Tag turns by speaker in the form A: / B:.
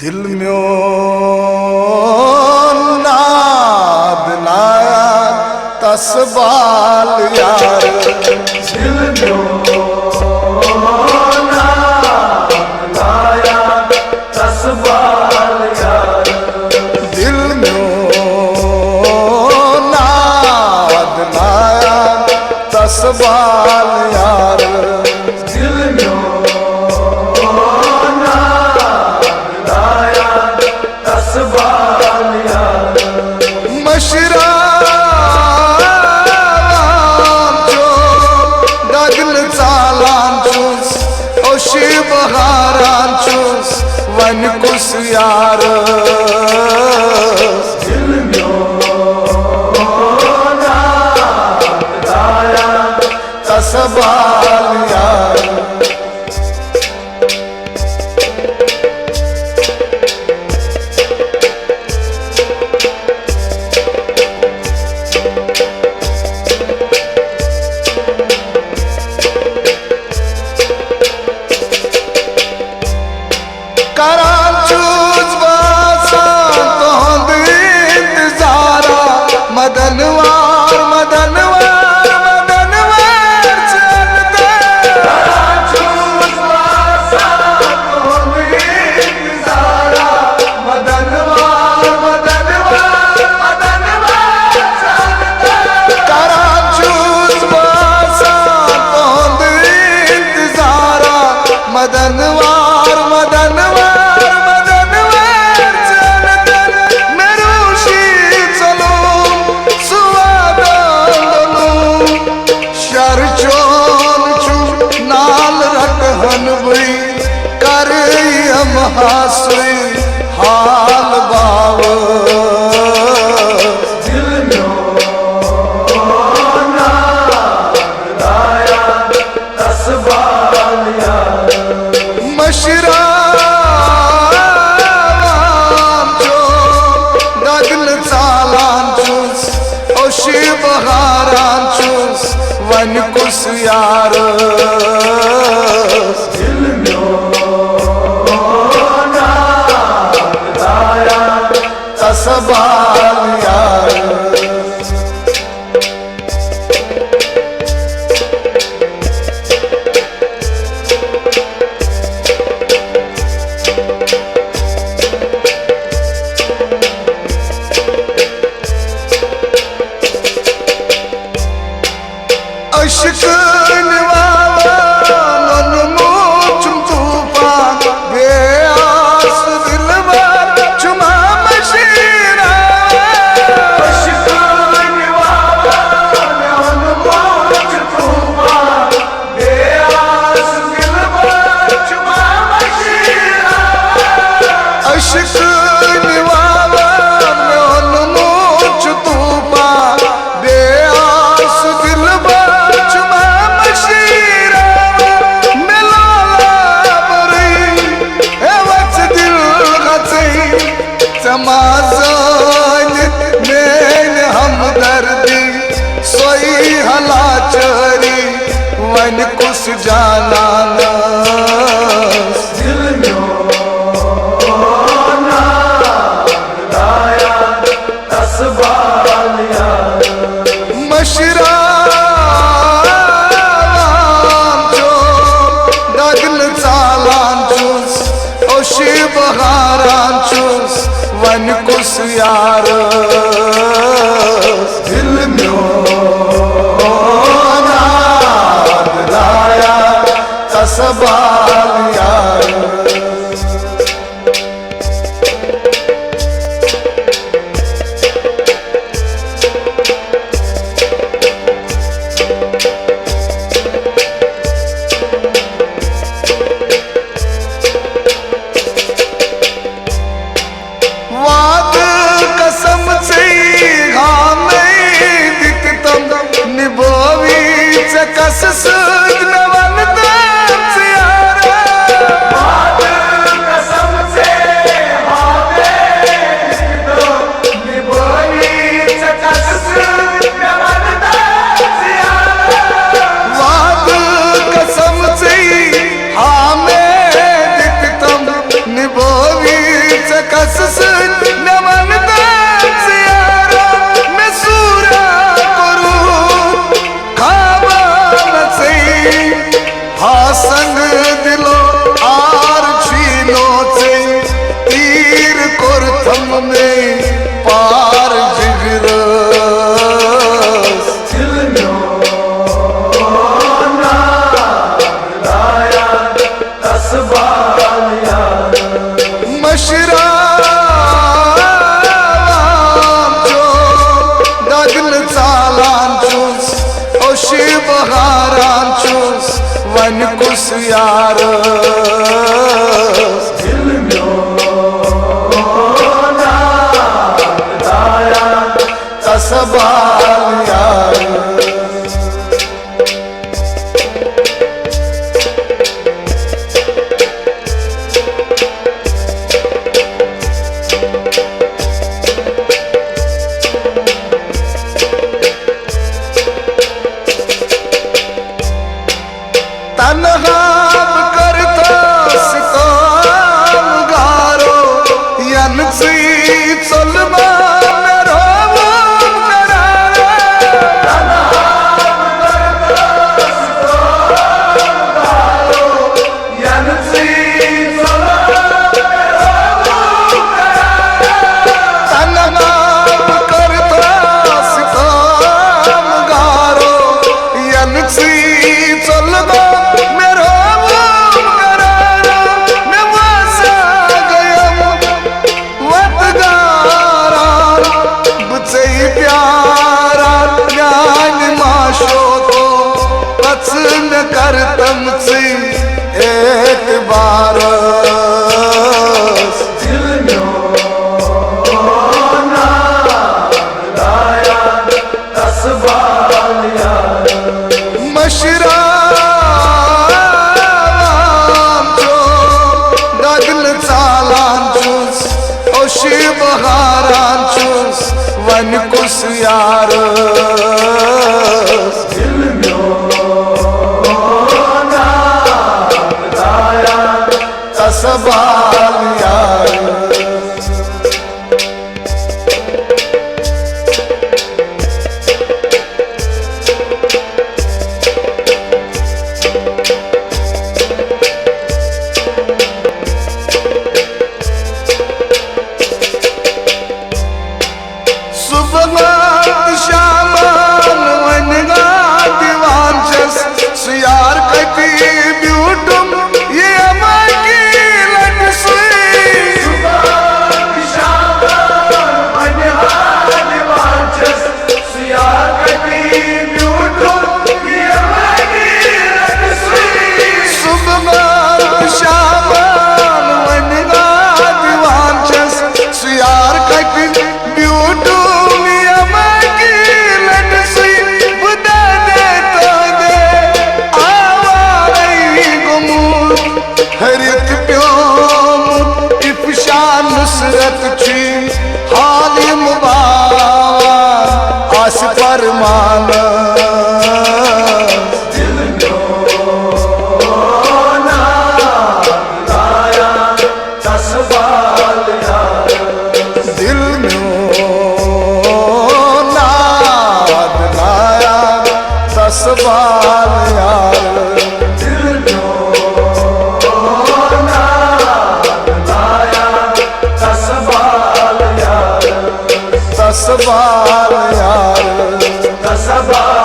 A: दिल म्यों नाद लाया तस्बाल यार,
B: दिल म्यों नाद लाया तस्बाल यार,
A: दिल म्यों नाद लाया तस्बाल यार,
B: दिल म्यों
A: वन कुस यार,
B: दिल म्यों नाद लाया
A: तस्बाल यार, मदनवार मदनवार मदनवार चलते मदनवार मदनवार मदनवार चलते कराचूस बासा तोंद इंतजारा मदनवार मदनवार मदनवार चलते मेरूशी चलो नाल रखन बुई कर हम हासुई हाल बाव,
B: दिल म्यों नाद लाया तस्बाल यार,
A: मशरा जो दगल चालान चूस ओशी बहारान चूस वन कुस यार,
B: दिल म्यों नाद लाया
A: तस्बाल यार, अश्क निवाला नन मोचुम तूफान बेआस दिल में चुमा मशीरा,
B: अश्क निवाला नन मोचुम तूफान बेआस दिल में चुमा मशीरा,
A: अश्क निवाला नन मोचुम तूफान बेआस दिल में मेन हमदर्दी सोई हला चरी वन कुछ जाना
B: दिल म्यों नाद लाया तस्बाल यार,
A: मशरा जो दगल चालान चूस ओशी बहारान चूस वन कुस यार, दिल म्यों नाद लाया तस्बाल यार, वाद कसम से हाँ नहीं दिखतम निभोवी से कस सूझ न वन से से तीर कुरथम में पार जिगर
B: दिल म्यो नाया तस्बाल यार
A: मशरा दगन चालांचुस ओ शिव हारांचुस वन कुस यार
B: दिल म्यो नाया
A: तस्बाल यार तनहाब करता सिताम गारो यनसी चलमा मेरो मन करारे तनहाब करता सिताम गारो यनसी चलमा कर तुमसे एक बार
B: दिल म्यो नाया तस्बाल यार
A: मशरा दगन चालांचुस ओ शिव हारांचुस वन कुस यार
B: दिल म्यो
A: तस्बाल यार सुबह शाम वन दीवान जस यार कटी ब्यूटुम ये हरित प्योम इफशान नुसरत छी हालिम बाबा आस फरमान
B: दिल म्यो नाया तस्बाल यार
A: दिल म्यो नाद नाया तस्बाल यार
B: दिल म्यो तस्बाल यार
A: तस्बाल यार
B: तस्बाल